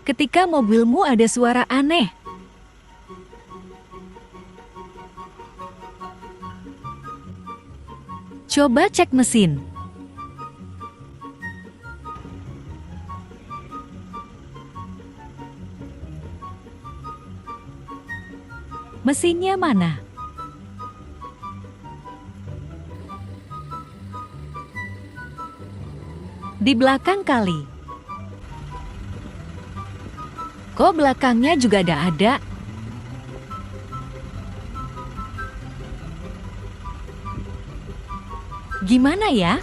ketika mobilmu ada suara aneh. Coba cek mesin. Mesinnya mana? Di belakang kali. Kok belakangnya juga ada? Gimana ya?